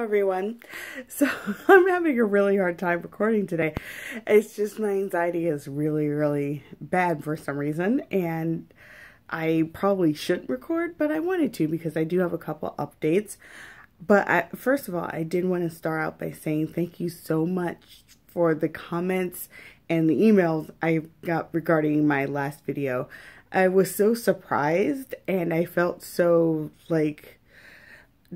everyone. So I'm having a really hard time recording today. It's just my anxiety is really bad for some reason, and I probably shouldn't record, but I wanted to because I do have a couple updates. But first of all, I did want to start out by saying thank you so much for the comments and the emails I got regarding my last video. I was so surprised, and I felt so, like,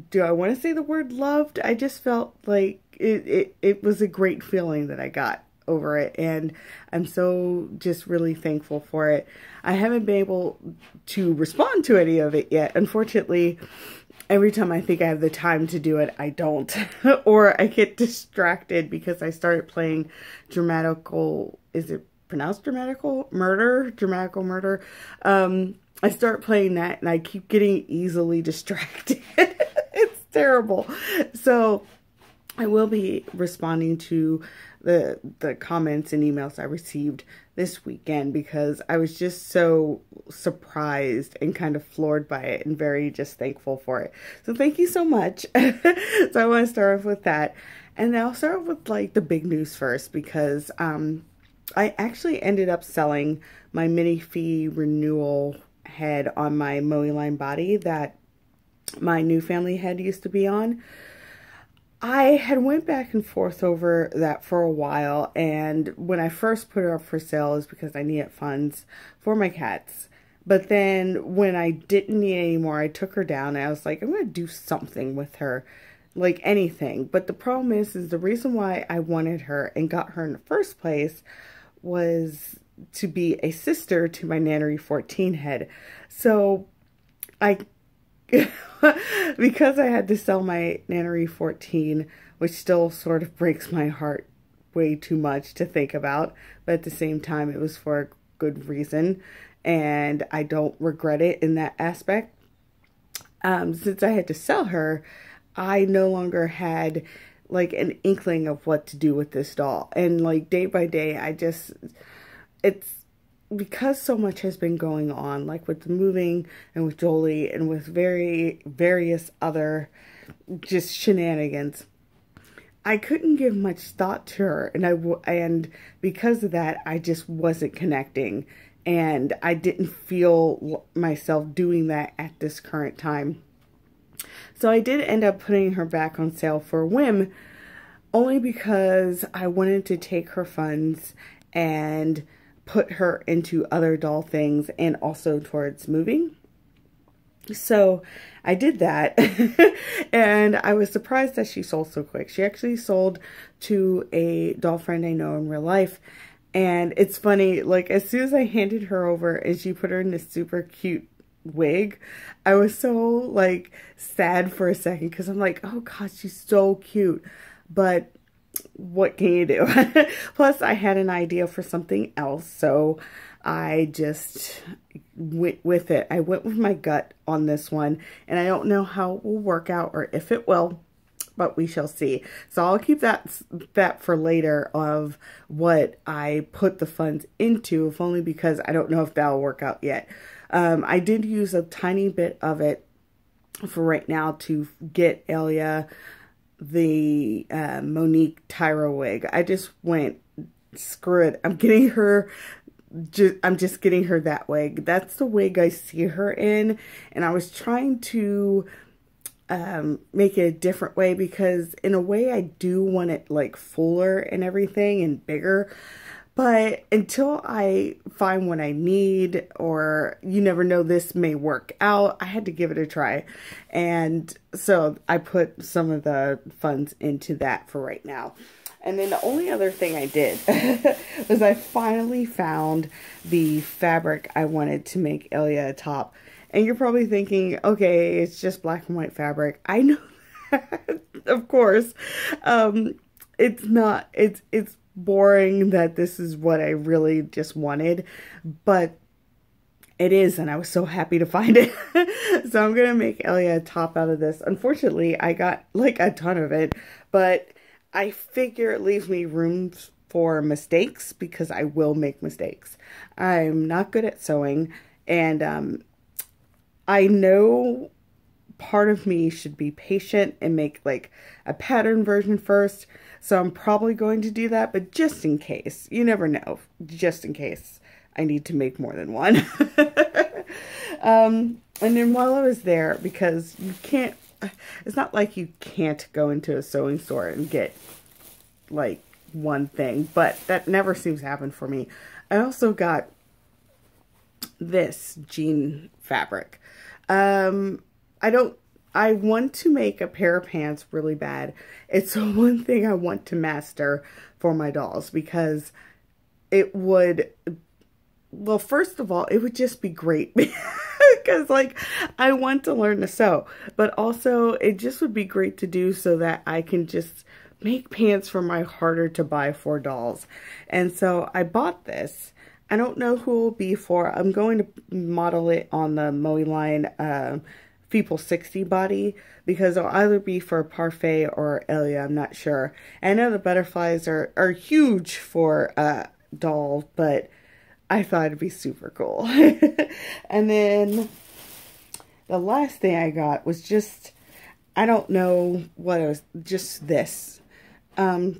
do I want to say the word loved? I just felt like it was a great feeling that I got over it, and I'm so just really thankful for it. I haven't been able to respond to any of it yet. Unfortunately, every time I think I have the time to do it, I don't. Or I get distracted because I started playing Dramatical, is it pronounced Dramatical Murder? Dramatical Murder. I start playing that and I keep getting easily distracted. It's terrible. So I will be responding to the comments and emails I received this weekend because I was just so surprised and kind of floored by it and very just thankful for it. So thank you so much. So I want to start off with that. And I'll start off with like the big news first because I actually ended up selling my mini fee renewal head on my mowing line body that my new family head used to be on. I had went back and forth over that for a while, and when I first put her up for sale is because I needed funds for my cats. But then when I didn't need any more, I took her down and I was like, I'm going to do something with her, like anything. But the problem is the reason why I wanted her and got her in the first place was to be a sister to my Nannery 14 head. So because I had to sell my Nannery 14, which still sort of breaks my heart way too much to think about, but at the same time it was for a good reason and I don't regret it in that aspect. Since I had to sell her, I no longer had like an inkling of what to do with this doll, and like day by day it's because so much has been going on, like with the moving and with Jolie and with various other just shenanigans, I couldn't give much thought to her, and because of that, I just wasn't connecting, and I didn't feel myself doing that at this current time. So I did end up putting her back on sale for a whim, only because I wanted to take her funds and put her into other doll things and also towards moving. So I did that and I was surprised that she sold so quick. She actually sold to a doll friend I know in real life. And it's funny, like as soon as I handed her over and she put her in this super cute wig, I was so like sad for a second because I'm like, oh God, she's so cute. But what can you do? Plus, I had an idea for something else, so I just went with it. I went with my gut on this one, and I don't know how it will work out or if it will, but we shall see. So I'll keep that for later of what I put the funds into, if only because I don't know if that'll work out yet. I did use a tiny bit of it for right now to get Alia the Monique Tyra wig. I just went, screw it, I'm just getting her that wig. That's the wig I see her in, and I was trying to make it a different way because in a way I do want it like fuller and everything and bigger, but until I find what I need, or you never know, this may work out, I had to give it a try. And so I put some of the funds into that for right now. And then the only other thing I did was I finally found the fabric I wanted to make Alia a top. And you're probably thinking, okay, it's just black and white fabric. I know that, of course. It's not, it's boring that this is what I really just wanted, but it is, and I was so happy to find it. So I'm gonna make Alia a top out of this. Unfortunately, I got like a ton of it, but I figure it leaves me room for mistakes because I will make mistakes. I'm not good at sewing, and I know part of me should be patient and make like a pattern version first. So I'm probably going to do that, but just in case, you never know, just in case I need to make more than one. And then while I was there, because you can't, it's not like you can't go into a sewing store and get like one thing, but that never seems to happen for me. I also got this jean fabric. I want to make a pair of pants really bad. It's the one thing I want to master for my dolls, because it would, well, first of all, it would just be great because like I want to learn to sew, but also it just would be great to do so that I can just make pants for my harder to buy for dolls. And so I bought this. I don't know who it will be for. I'm going to model it on the Moe line Feeple 60 body, because it'll either be for Parfait or Alia, I'm not sure. And I know the butterflies are huge for doll, but I thought it'd be super cool. And then the last thing I got was just, I don't know what it was, just this. I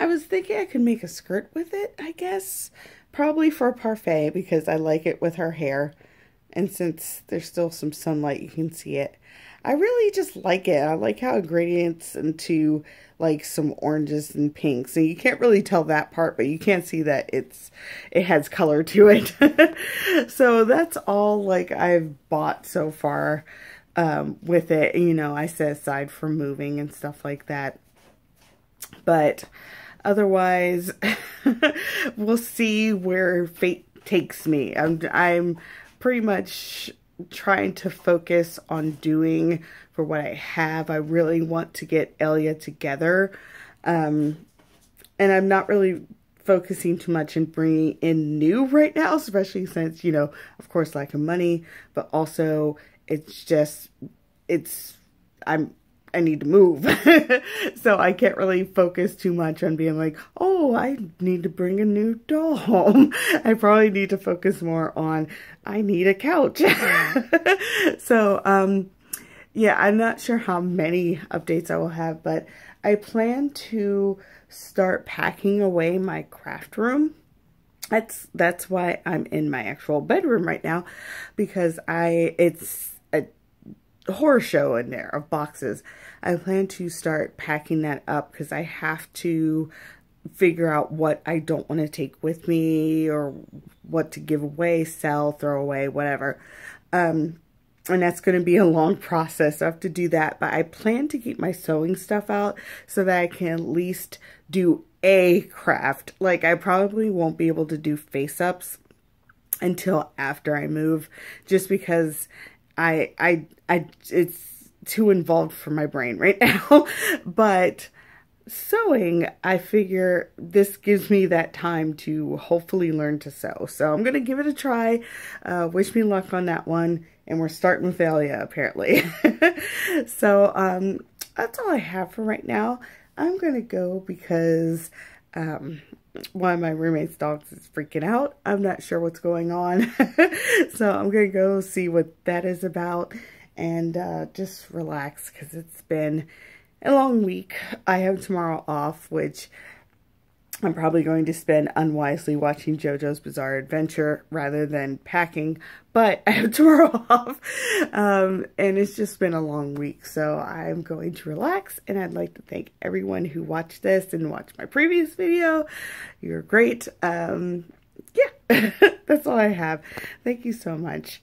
was thinking I could make a skirt with it, I guess. Probably for Parfait, because I like it with her hair. And since there's still some sunlight, you can see it. I really just like it. I like how it gradients into like some oranges and pinks. And you can't really tell that part, but you can see that it has color to it. So that's all like I've bought so far with it. You know, I set aside for moving and stuff like that. But otherwise, we'll see where fate takes me. I'm pretty much trying to focus on doing for what I have. I really want to get Alia together. And I'm not really focusing too much in bringing in new right now, especially since, you know, of course, lack of money, but also it's just, I need to move. So I can't really focus too much on being like, oh, I need to bring a new doll home. I probably need to focus more on, I need a couch. So, yeah, I'm not sure how many updates I will have, but I plan to start packing away my craft room. That's why I'm in my actual bedroom right now, because it's a horror show in there of boxes. I plan to start packing that up because I have to figure out what I don't want to take with me, or what to give away, sell, throw away, whatever. And that's going to be a long process. I have to do that, but I plan to keep my sewing stuff out so that I can at least do a craft. Like, I probably won't be able to do face-ups until after I move, just because it's too involved for my brain right now. But sewing, I figure this gives me that time to hopefully learn to sew. So I'm going to give it a try. Wish me luck on that one. And we're starting with Alia, apparently. So that's all I have for right now. I'm going to go because one of my roommate's dogs is freaking out. I'm not sure what's going on. So I'm going to go see what that is about and just relax, because it's been a long week. I have tomorrow off, which I'm probably going to spend unwisely watching JoJo's Bizarre Adventure rather than packing, but I have tomorrow off, and it's just been a long week, so I'm going to relax. And I'd like to thank everyone who watched this and watched my previous video. You're great. Yeah, that's all I have. Thank you so much.